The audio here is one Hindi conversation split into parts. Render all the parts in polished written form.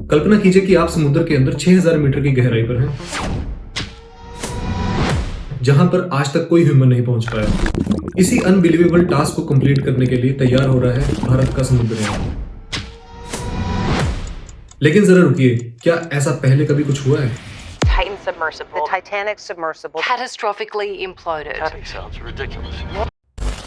कल्पना कीजिए कि आप समुद्र के अंदर 6000 मीटर की गहराई पर हैं, जहां पर आज तक कोई ह्यूमन नहीं पहुंच पाया। इसी अनबिलीवेबल टास्क को कंप्लीट करने के लिए तैयार हो रहा है भारत का समुद्रयान। लेकिन जरा रुकिए, क्या ऐसा पहले कभी कुछ हुआ है? Titan submersible. The Titanic submersible catastrophically imploded. That sounds ridiculous.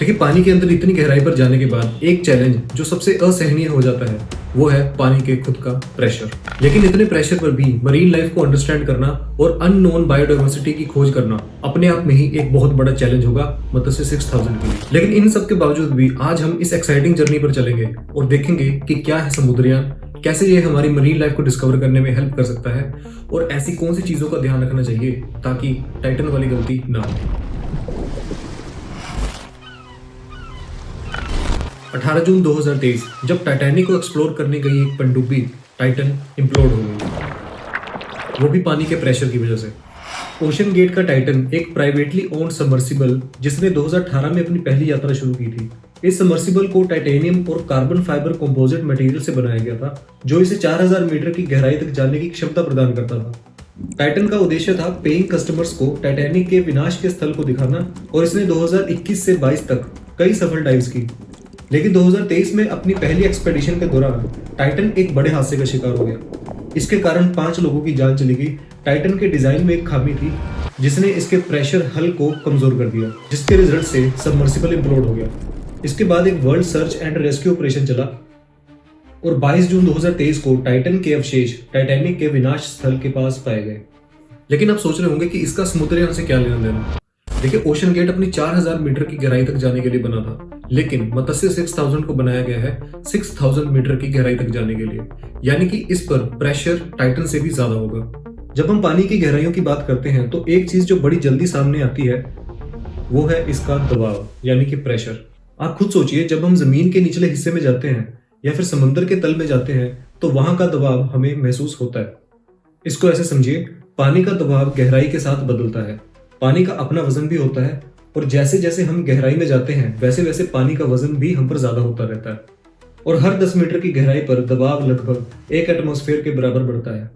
लेकिन पानी के अंदर इतनी गहराई पर जाने के बाद एक चैलेंज जो सबसे असहनीय हो जाता है वो है पानी के खुद का प्रेशर। लेकिन इतने प्रेशर पर भी मरीन लाइफ को अंडरस्टैंड करना और अननोन बायोडाइवर्सिटी की खोज करना अपने आप में ही एक बहुत बड़ा चैलेंज होगा मत्स्य 6000 के लिए। लेकिन इन सब के बावजूद भी आज हम इस एक्साइटिंग जर्नी पर चलेंगे और देखेंगे कि क्या है समुद्रयान, कैसे ये हमारी मरीन लाइफ को डिस्कवर करने में हेल्प कर सकता है और ऐसी कौन सी चीजों का ध्यान रखना चाहिए ताकि टाइटन वाली गलती ना हो। 18 जून 2023 जब टाइटैनिक को एक्सप्लोर करने गई एक पनडुब्बी टाइटन इम्प्लोड हो गई, वो भी पानी के प्रेशर की वजह से। ओशन गेट का टाइटन एक प्राइवेटली ओन्ड सबमर्सिबल जिसने 2018 में अपनी पहली यात्रा शुरू की थी। इस सबमर्सिबल को टाइटेनियम और कार्बन फाइबर कंपोजिट मटेरियल से बनाया गया था, जो इसे 4000 मीटर की गहराई तक जाने की क्षमता प्रदान करता था। टाइटन का उद्देश्य था पेइंग कस्टमर्स को टाइटैनिक के विनाश के स्थल को दिखाना और इसने 2021 से 22 तक कई सफल डाइव्स की। लेकिन 2023 में अपनी पहली एक्सपेडिशन के दौरान टाइटन एक बड़े हादसे का शिकार हो गया। इसके कारण 5 लोगों की जान चली गई। टाइटन के डिजाइन में एक खामी थी जिसने इसके प्रेशर हल को कमजोर कर दिया, जिसके रिजल्ट से सबमर्सिबल इम्प्लोड हो गया। इसके बाद एक world search and rescue operation चला और 22 जून 2023 को टाइटन के अवशेष टाइटैनिक के विनाश स्थल के पास पाए गए। लेकिन आप सोच रहे होंगे कि इसका समुद्रयान से क्या लेना देना। देखिए, ओशन गेट अपनी 4000 मीटर की गहराई तक जाने के लिए बना था, लेकिन मत्स्य 6000 को बनाया गया है 6000 मीटर की गहराई तक जाने के लिए, यानी कि इस पर प्रेशर टाइटन से भी ज्यादा होगा। जब हम पानी की गहराइयों की बात करते हैं तो एक चीज जो बड़ी जल्दी सामने आती है वो है इसका दबाव, यानी कि प्रेशर। आप खुद सोचिए, जब हम जमीन के निचले हिस्से में जाते हैं या फिर समुद्र के तल में जाते हैं तो वहां का दबाव हमें महसूस होता है। इसको ऐसे समझिए, पानी का दबाव गहराई के साथ बदलता है। पानी का अपना वजन भी होता है और जैसे जैसे हम गहराई में जाते हैं वैसे वैसे पानी का वजन भी हम पर ज्यादा होता रहता है और हर 10 मीटर की गहराई पर दबाव लगभग 1 एटमॉस्फेयर के बराबर बढ़ता है।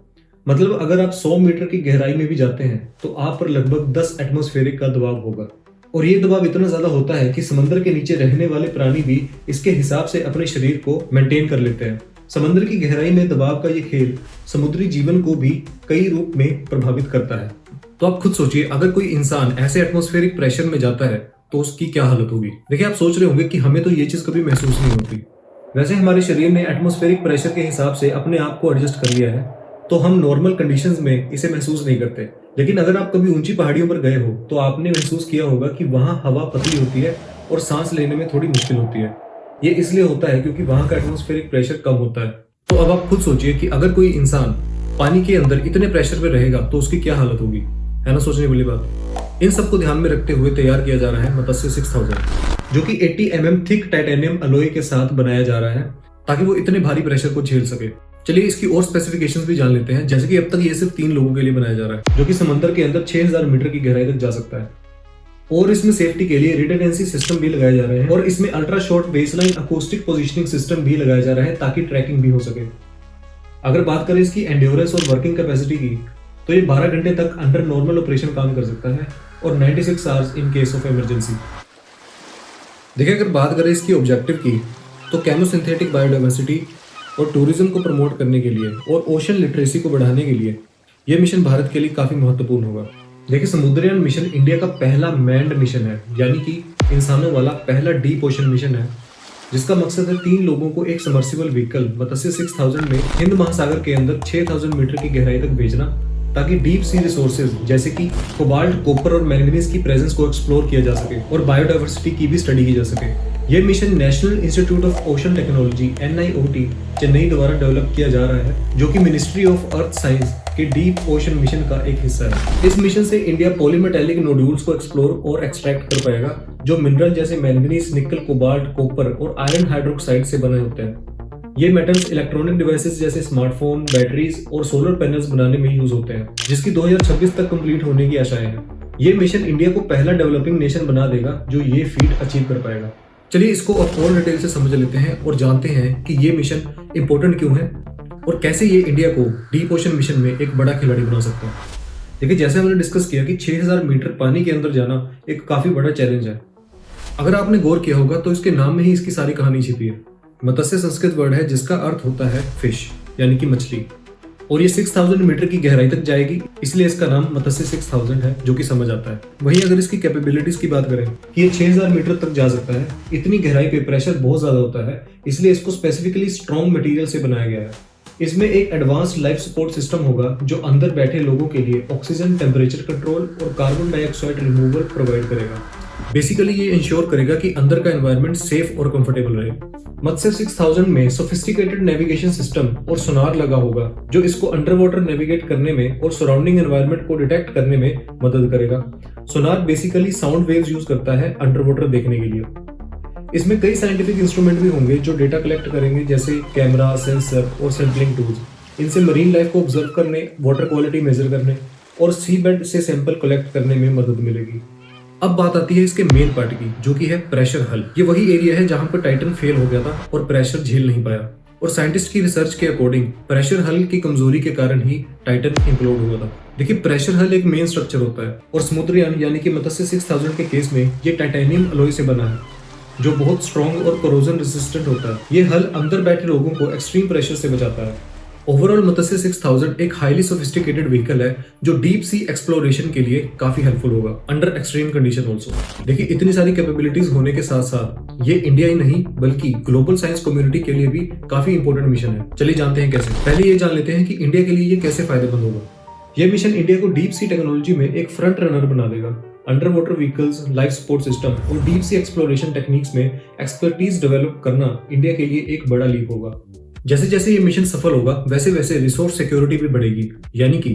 मतलब अगर आप 100 मीटर की गहराई में भी जाते हैं तो आप पर लगभग 10 एटमॉस्फेरिक का दबाव होगा और ये दबाव इतना ज्यादा होता है कि समुद्र के नीचे रहने वाले प्राणी भी इसके हिसाब से अपने शरीर को मेंटेन कर लेते हैं। समुद्र की गहराई में दबाव का ये खेल समुद्री जीवन को भी कई रूप में प्रभावित करता है। तो आप खुद सोचिए, अगर कोई इंसान ऐसे एटमॉस्फेरिक प्रेशर में जाता है तो उसकी क्या हालत होगी। देखिए, आप सोच रहे होंगे कि हमें तो ये चीज कभी महसूस नहीं होती। वैसे हमारे शरीर ने एटमॉस्फेरिक प्रेशर के हिसाब से अपने आप को एडजस्ट कर लिया है, तो हम नॉर्मल कंडीशंस में इसे महसूस नहीं करते। लेकिन अगर आप कभी ऊंची पहाड़ियों पर गए हो तो आपने महसूस किया होगा कि वहां हवा पतली होती है और सांस लेने में थोड़ी मुश्किल होती है। ये इसलिए होता है क्योंकि वहां का एटमॉस्फेरिक प्रेशर कम होता है। तो अब आप खुद सोचिए कि अगर कोई इंसान पानी के अंदर इतने प्रेशर में रहेगा तो उसकी क्या हालत होगी, है ना सोचने वाली बात। इन सबको ध्यान में रखते हुए तैयार किया जा रहा है मत्स्य 6000, जो कि 80 mm थिक टाइटेनियम अलॉय के साथ बनाया जा रहा है ताकि वो इतने भारी प्रेशर को झेल सके। चलिए इसकी और स्पेसिफिकेशंस भी जान लेते हैं। जैसे कि अब तक ये सिर्फ 3 लोगों के लिए बनाया जा रहा है, जो कि समंदर के अंदर 6000 मीटर की गहराई तक जा सकता है। और इसमें सेफ्टी के लिए रिडंडेंसी सिस्टम भी लगाए जा रहे हैं और इसमें ultra short baseline acoustic positioning system भी लगाया जा रहा है ताकि ट्रैकिंग भी हो सके। अगर बात करें इसकी एंड्योरेंस और वर्किंग कैपेसिटी की तो ये 12 घंटे तक अंडर नॉर्मल ऑपरेशन काम कर सकता है और 96 hours in case of emergency. देखिए, अगर बात करें इसकी ऑब्जेक्टिव की तो केमोसिंथेटिक बायोडाइवर्सिटी और टूरिज्म को प्रमोट करने के लिए और ओशन लिटरेसी को बढ़ाने के लिए ये मिशन भारत के लिए काफी महत्वपूर्ण होगा। देखिए, समुद्रयान मिशन इंडिया का पहला मैन्ड मिशन है, यानी कि इंसानों वाला पहला डीप ओशन मिशन है, जिसका मकसद है 3 लोगों को एक सबमर्सिबल व्हीकल मत्स्य 6000 में हिंद महासागर के अंदर 6000 मीटर की गहराई तक भेजना ताकि डीप सी रिसोर्सेज जैसे कि कोबाल्ट, कॉपर और मैंगनीज की प्रेजेंस को एक्सप्लोर किया जा सके और बायोडाइवर्सिटी की भी स्टडी की जा सके। यह mission national institute of ocean technology NIOT Chennai द्वारा डेवलप किया जा रहा है, जो कि मिनिस्ट्री ऑफ अर्थ साइंस के डीप ओशन मिशन का एक हिस्सा है। इस मिशन से इंडिया पॉलीमेटेलिक नोड्यूल्स को एक्सप्लोर और एक्सट्रैक्ट कर पाएगा, जो मिनरल जैसे मैंगनीज, निकल, कोबाल्ट, कॉपर और आयरन हाइड्रोक्साइड से बने होते हैं। ये मेटल्स इलेक्ट्रॉनिक डिवाइसेस जैसे स्मार्टफोन, बैटरीज और सोलर पैनल्स बनाने में यूज होते हैं, जिसकी 2026 तक कंप्लीट होने की आशाएं हैं। ये मिशन इंडिया को पहला डेवलपिंग नेशन बना देगा जो ये फीट अचीव कर पाएगा। चलिए इसको अब और डिटेल से समझ लेते हैं और जानते हैं कि ये मिशन इंपॉर्टेंट क्यों है और कैसे ये इंडिया को डीप ओशन मिशन में एक बड़ा खिलाड़ी बना सकता है। देखिए, जैसे हमने डिस्कस किया कि 6000 मीटर पानी के अंदर जाना एक काफी बड़ा चैलेंज है। अगर आपने गौर किया होगा तो इसके नाम में ही इसकी सारी कहानी छिपी है। मत्स्य संस्कृत वर्ड है जिसका अर्थ होता है फिश यानी कि मछली, और ये 6000 मीटर की गहराई तक जाएगी, इसलिए इसका नाम मत्स्य 6000 है, जो कि समझ आता है। वहीं अगर इसकी कैपेबिलिटीज की बात करें कि ये 6000 मीटर तक जा सकता है, इतनी गहराई पे प्रेशर बहुत ज्यादा होता है, इसलिए इसको स्पेसिफिकली स्ट्रॉन्ग मटेरियल से बनाया गया है। इसमें एक एडवांस्ड लाइफ सपोर्ट सिस्टम होगा जो अंदर बैठे लोगों के लिए ऑक्सीजन, टेम्परेचर कंट्रोल और कार्बन डाइऑक्साइड रिमूवल प्रोवाइड करेगा। बेसिकली ये इंश्योर करेगा कि अंदर का एनवायरनमेंट सेफ और कंफर्टेबल रहे। मत्स्य 6000 में सोफिस्टिकेटेड नेविगेशन सिस्टम और सोनार लगा होगा जो इसको अंडर वाटर नेविगेट करने में और सराउंडिंग एनवायरनमेंट को डिटेक्ट करने में मदद करेगा। सोनार बेसिकली साउंड वेव्स यूज करता है अंडर वाटर देखने के लिए। इसमें कई साइंटिफिक इंस्ट्रूमेंट भी होंगे जो डेटा कलेक्ट करेंगे, जैसे कैमरा, सेंसर और सैंपलिंग टूल्स। इनसे मरीन लाइफ को ऑब्जर्व करने, वाटर क्वालिटी मेजर करने और सी बेड से सैंपल कलेक्ट करने में मदद मिलेगी। अब बात आती है इसके मेन पार्ट की, जो कि है प्रेशर हल। ये वही एरिया है जहां पर टाइटन फेल हो गया था और प्रेशर झेल नहीं पाया, और साइंटिस्ट की रिसर्च के अकॉर्डिंग प्रेशर हल की कमजोरी के कारण ही टाइटन इम्प्लोड हुआ था। देखिए, प्रेशर हल एक मेन स्ट्रक्चर होता है और समुद्रयान यानी कि मत्स्य 6000 के केस में ये टाइटेनियम अलॉय से बना है जो बहुत स्ट्रॉन्ग और कोरोजन रेजिस्टेंट होता है। ये हल अंदर बैठे लोगों को एक्सट्रीम प्रेशर से बचाता है। ओवरऑल मत्स्य 6000 एक हाईली सोफिस्टिकेटेड व्हीकल है जो डीप सी एक्सप्लोरेशन के लिए काफी हेल्पफुल होगा अंडर एक्सट्रीम कंडीशन ऑल्सो। देखिए, इतनी सारी कैपेबिलिटीज होने के साथ साथ ये इंडिया ही नहीं बल्कि ग्लोबल साइंस कम्युनिटी के लिए भी काफी इंपॉर्टेंट मिशन है। चलिए जानते हैं कैसे। पहले ये जान लेते हैं कि इंडिया के लिए ये कैसे फायदेमंद होगा। यह मिशन इंडिया को डीप सी टेक्नोलॉजी में एक फ्रंट रनर बना देगा। Under water vehicles, life support system और डीप सी एक्सप्लोरेशन टेक्निक्स में एक्सपर्टीज डेवलप करना इंडिया के लिए एक बड़ा लीप होगा। जैसे जैसे ये मिशन सफल होगा वैसे वैसे रिसोर्स सिक्योरिटी भी बढ़ेगी, यानी कि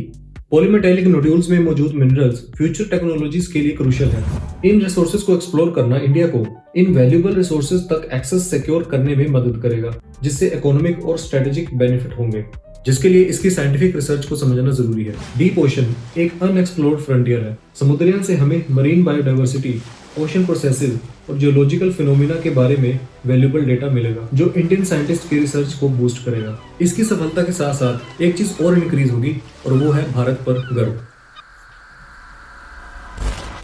पॉलीमेटेलिक नोड्यूल्स में मौजूद मिनरल्स फ्यूचर टेक्नोलॉजीज के लिए क्रूशियल है। इन रिसोर्सेज को एक्सप्लोर करना इंडिया को इन वैल्यूएबल रिसोर्सेज तक एक्सेस सिक्योर करने में मदद करेगा, जिससे इकोनॉमिक और स्ट्रेटेजिक बेनिफिट होंगे, जिसके लिए इसकी साइंटिफिक रिसर्च को समझना जरूरी है। डीप ओशन एक अनएक्सप्लोर्ड फ्रंटियर है। समुद्रयान से हमें मरीन बायोडाइवर्सिटी, ओशन प्रोसेसेस और जियोलॉजिकल फिनोमिना के बारे में वैल्यूएबल डेटा मिलेगा जो इंडियन साइंटिस्ट की रिसर्च को बूस्ट करेगा। इसकी सफलता के साथ साथ एक चीज और इंक्रीज होगी और वो है भारत पर गर्व।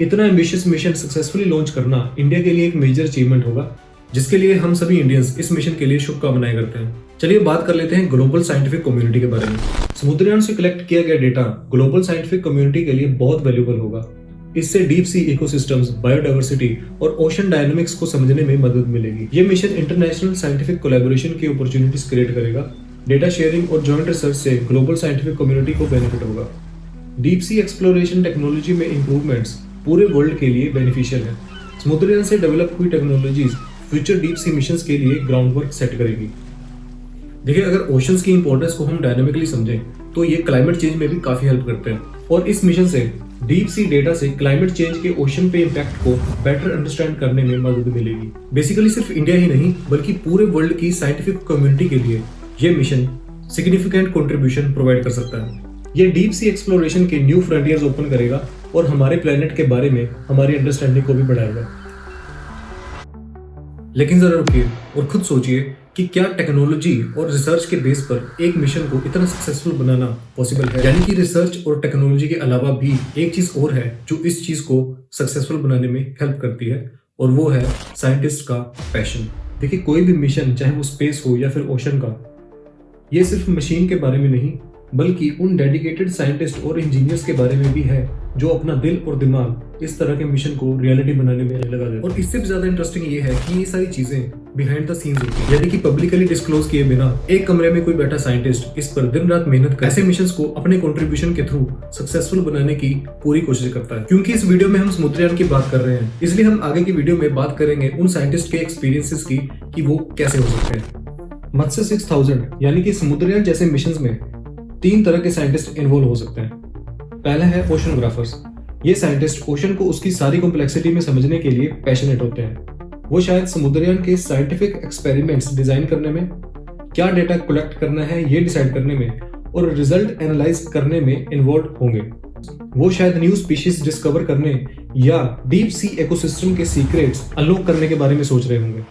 इतना एम्बिशियस मिशन सक्सेसफुली लॉन्च करना इंडिया के लिए एक मेजर अचीवमेंट होगा, जिसके लिए हम सभी इंडियंस इस मिशन के लिए शुभकामनाएं करते हैं। चलिए बात कर लेते हैं ग्लोबल साइंटिफिक कम्युनिटी के बारे में। समुद्रयान से कलेक्ट किया गया डेटा ग्लोबल साइंटिफिक कम्युनिटी के लिए बहुत वैल्यूएबल होगा। इससे डीप सी इकोसिस्टम्स, बायोडाइवर्सिटी और ओशन डायनामिक्स को समझने में मदद मिलेगी। ये मिशन इंटरनेशनल साइंटिफिक कोलैबोरेशन की अपॉर्चुनिटीज क्रिएट करेगा। डेटा शेयरिंग और जॉइंट रिसर्च से ग्लोबल साइंटिफिक कम्युनिटी को बेनिफिट होगा। डीप सी एक्सप्लोरेशन टेक्नोलॉजी में इंप्रूवमेंट्स पूरे वर्ल्ड के लिए बेनिफिशियल है। समुद्रयान से डेवलप हुई technologies future deep sea missions के लिए ग्राउंड वर्क सेट करेगी। देखिए, अगर ओशंस की इंपॉर्टेंस को हम डायनामिकली समझें तो ये क्लाइमेट चेंज में भी काफी हेल्प करते हैं, और इस मिशन से डीप सी डेटा से क्लाइमेट चेंज के ओशन पे इम्पैक्ट को बेटर अंडरस्टैंड करने में मदद मिलेगी। बेसिकली सिर्फ इंडिया ही नहीं बल्कि पूरे वर्ल्ड की साइंटिफिक कम्युनिटी के लिए ये मिशन सिग्निफिकेंट कंट्रीब्यूशन प्रोवाइड कर सकता है। ये डीप सी एक्सप्लोरेशन के न्यू फ्रंटियर्स ओपन करेगा और हमारे प्लेनेट के बारे में हमारी अंडरस्टैंडिंग को भी बढ़ाएगा। लेकिन जरा रुकिए और खुद सोचिए कि क्या टेक्नोलॉजी और रिसर्च के बेस पर एक मिशन को इतना सक्सेसफुल बनाना पॉसिबल है। यानी कि रिसर्च और टेक्नोलॉजी के अलावा भी एक चीज और है जो इस चीज को सक्सेसफुल बनाने में हेल्प करती है, और वो है साइंटिस्ट का पैशन। देखिए, कोई भी मिशन चाहे वो स्पेस हो या फिर ओशन का, ये सिर्फ मशीन के बारे में नहीं बल्कि उन डेडिकेटेड साइंटिस्ट और इंजीनियर्स के बारे में भी है जो अपना दिल और दिमाग इस तरह के मिशन को रियलिटी बनाने में लगा देते हैं। और इससे भी ज्यादा इंटरेस्टिंग ये है कि ये सारी चीजें बिहाइंड द सीन्स होती है, यानी कि पब्लिकली डिस्क्लोज किए बिना एक कमरे में कोई बैठा साइंटिस्ट इस पर दिन रात मेहनत कर ऐसे मिशंस को अपने कंट्रीब्यूशन के थ्रू सक्सेसफुल बनाने की पूरी कोशिश करता है। क्योंकि इस वीडियो में हम समुद्रयान की बात कर रहे हैं, इसलिए हम आगे की वीडियो में बात करेंगे उन साइंटिस्ट के एक्सपीरियंसेस की कि वो कैसे हो सकते हैं। मत्स्य 6000 यानी कि समुद्रयान जैसे मिशंस में 3 तरह के साइंटिस्ट इन्वॉल्व हो सकते हैं। पहला है ओशनोग्राफर्स। ये साइंटिस्ट ओशन को उसकी सारी कॉम्प्लेक्सिटी में समझने के लिए पैशनेट होते हैं। वो शायद समुद्रयान के साइंटिफिक एक्सपेरिमेंट्स डिजाइन करने में, क्या डेटा कलेक्ट करना है ये डिसाइड करने में और रिजल्ट एनालाइज करने में इन्वॉल्व होंगे। वो शायद न्यू स्पीशीज डिस्कवर करने या डीप सी इकोसिस्टम के सीक्रेट्स अनलॉक करने के बारे में सोच रहे होंगे।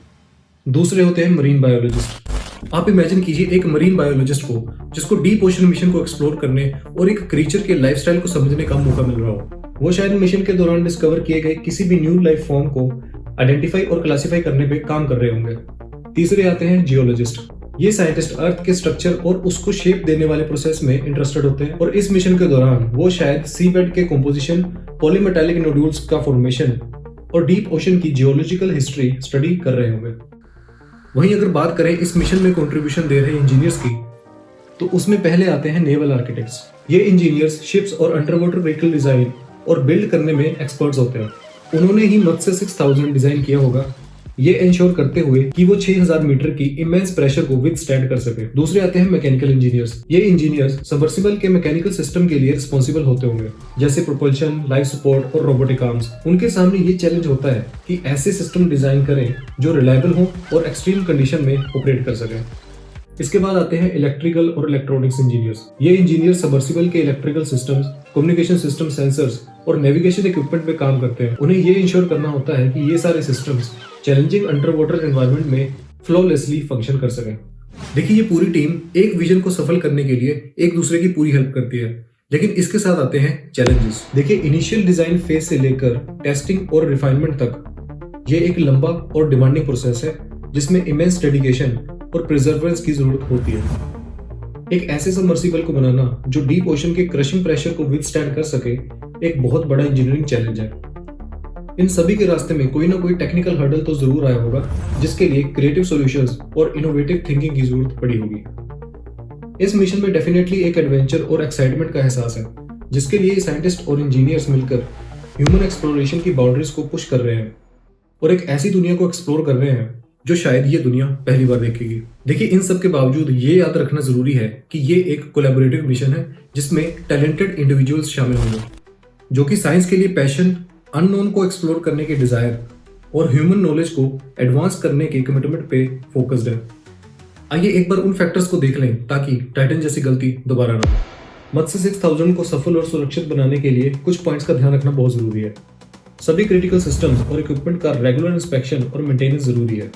दूसरे होते हैं मरीन बायोलॉजिस्ट। आप इमेजिन कीजिए एक मरीन बायोलॉजिस्ट को जिसको डीप ओशन मिशन को एक्सप्लोर करने और एक क्रीचर के लाइफस्टाइल को समझने का मौका मिल रहा हो। वो शायद मिशन के दौरान डिस्कवर किए गए किसी भी न्यू लाइफ फॉर्म को आइडेंटिफाई और क्लासिफाई करने पे काम कर रहे होंगे। तीसरे आते हैं जियोलॉजिस्ट। ये साइंटिस्ट अर्थ के स्ट्रक्चर और उसको शेप देने वाले प्रोसेस में इंटरेस्टेड होते हैं और इस मिशन के दौरान वो शायद सी बेड के कंपोजिशन, पॉलीमेटालिक नोड्यूल्स का फॉर्मेशन और डीप ओशन की जियोलॉजिकल हिस्ट्री स्टडी कर रहे होंगे। वहीं अगर बात करें इस मिशन में कंट्रीब्यूशन दे रहे इंजीनियर्स की, तो उसमें पहले आते हैं नेवल आर्किटेक्ट्स। ये इंजीनियर्स शिप्स और अंडर वाटर व्हीकल डिजाइन और बिल्ड करने में एक्सपर्ट्स होते हैं। उन्होंने ही मत्स्य 6000 डिजाइन किया होगा, ये इंश्योर करते हुए कि वो 6000 मीटर की इमेंस प्रेशर को विथस्टैंड कर सके। दूसरे आते हैं मैकेनिकल इंजीनियर्स। ये इंजीनियर्स सबमर्सिबल के मैकेनिकल सिस्टम के लिए रिस्पॉन्सिबल होते होंगे, जैसे प्रोपल्शन, लाइफ सपोर्ट और रोबोटिक आर्म्स। उनके सामने ये चैलेंज होता है कि ऐसे सिस्टम डिजाइन करें जो रिलायबल हो और एक्सट्रीम कंडीशन में ऑपरेट कर सके। इसके बाद आते हैं इलेक्ट्रिकल और इलेक्ट्रॉनिक्स इंजीनियर्स। ये इंजीनियर सबमर्सिबल के electrical systems, communication system, sensors और नेविगेशन इक्विपमेंट पे काम करते हैं। उन्हें ये इंश्योर करना होता है कि ये सारे systems challenging under water environment में फ्लॉलेसली फंक्शन कर सकें। देखिए, ये पूरी टीम एक विजन को सफल करने के लिए एक दूसरे की पूरी हेल्प करती है। लेकिन इसके साथ आते हैं चैलेंजेस। देखिए, इनिशियल डिजाइन फेज से लेकर टेस्टिंग और रिफाइनमेंट तक ये एक लंबा और डिमांडिंग प्रोसेस है जिसमें इमेंस डेडिकेशन और प्रिजर्वेंस की जरूरत होती है। एक ऐसे सबमर्सिबल को बनाना जो डीप ओशन के क्रशिंग प्रेशर को विथस्टैंड कर सके एक बहुत बड़ा इंजीनियरिंग चैलेंज है। इन सभी के रास्ते में कोई ना कोई टेक्निकल हर्डल तो जरूर आया होगा जिसके लिए क्रिएटिव सॉल्यूशंस और इनोवेटिव थिंकिंग की जरूरत पड़ी होगी। इस मिशन में डेफिनेटली एक एडवेंचर और एक्साइटमेंट का एहसास है जिसके लिए साइंटिस्ट और इंजीनियर्स मिलकर ह्यूमन एक्सप्लोरेशन की बाउंड्रीज को पुश कर रहे हैं और एक ऐसी दुनिया को एक्सप्लोर कर रहे हैं जो शायद ये दुनिया पहली बार देखेगी। देखिए, इन सब के बावजूद ये याद रखना जरूरी है कि ये एक कोलैबोरेटिव मिशन है जिसमें टैलेंटेड इंडिविजुअल्स शामिल होंगे जो कि साइंस के लिए पैशन, अननोन को एक्सप्लोर करने के डिजायर और ह्यूमन नॉलेज को एडवांस करने के कमिटमेंट पे फोकस्ड है। आइए एक बार उन फैक्टर्स को देख लें ताकि टाइटन जैसी गलती दोबारा ना हो। मत्स्य 6000 को सफल और सुरक्षित बनाने के लिए कुछ पॉइंट्स का ध्यान रखना बहुत जरूरी है। सभी क्रिटिकल सिस्टम्स और इक्विपमेंट का रेगुलर इंस्पेक्शन और मेंटेनेंस जरूरी है।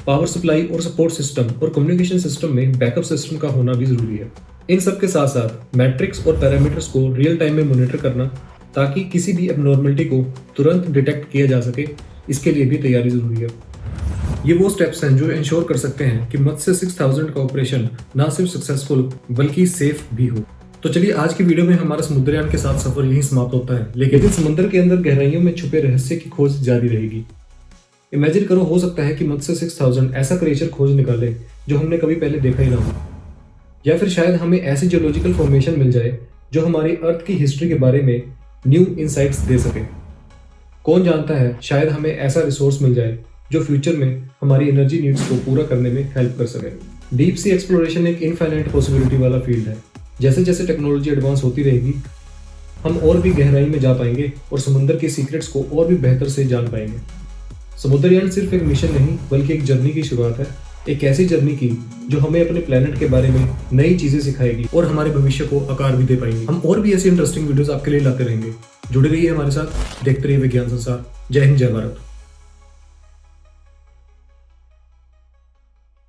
पावर सप्लाई और सपोर्ट सिस्टम और कम्युनिकेशन सिस्टम में बैकअप सिस्टम का होना भी जरूरी है। इन सब के साथ साथ मैट्रिक्स और पैरामीटर्स को रियल टाइम में मॉनिटर करना ताकि किसी भी एबनॉर्मलिटी को तुरंत डिटेक्ट किया जा सके, इसके लिए भी तैयारी जरूरी है। ये वो स्टेप्स हैं जो इंश्योर कर सकते हैं कि मत्स्य 6000 का ऑपरेशन ना सिर्फ सक्सेसफुल बल्कि सेफ भी हो। तो चलिए, आज की वीडियो में हमारा समुद्रयान के साथ सफर यहीं समाप्त होता है, लेकिन समुद्र के अंदर गहराइयों में छुपे रहस्य की खोज जारी रहेगी। इमेजिन करो, हो सकता है कि मत्स्य 6000 ऐसा क्रिएचर खोज निकाले जो हमने कभी पहले देखा ही ना हो, या फिर शायद हमें ऐसी जियोलॉजिकल फॉर्मेशन मिल जाए जो हमारी अर्थ की हिस्ट्री के बारे में न्यू इंसाइट्स दे सके। कौन जानता है, शायद हमें ऐसा रिसोर्स मिल जाए जो फ्यूचर में हमारी एनर्जी नीड्स को पूरा करने में हेल्प कर सके। डीप सी एक्सप्लोरेशन एक इनफाइनाइट पॉसिबिलिटी वाला फील्ड है। जैसे जैसे टेक्नोलॉजी एडवांस होती रहेगी, हम और भी गहराई में जा पाएंगे और समुद्र के सीक्रेट्स को और भी बेहतर से जान पाएंगे। समुद्रयान सिर्फ एक मिशन नहीं बल्कि एक जर्नी की शुरुआत है, एक ऐसी जर्नी की जो हमें अपने प्लेनेट के बारे में नई चीजें सिखाएगी और हमारे भविष्य को आकार भी दे पाएंगी। हम और भी ऐसी इंटरेस्टिंग वीडियोस आपके लिए लाते रहेंगे। जुड़े रहिए हमारे साथ, देखते रहिए विज्ञान संसार। जय हिंद, जय भारत।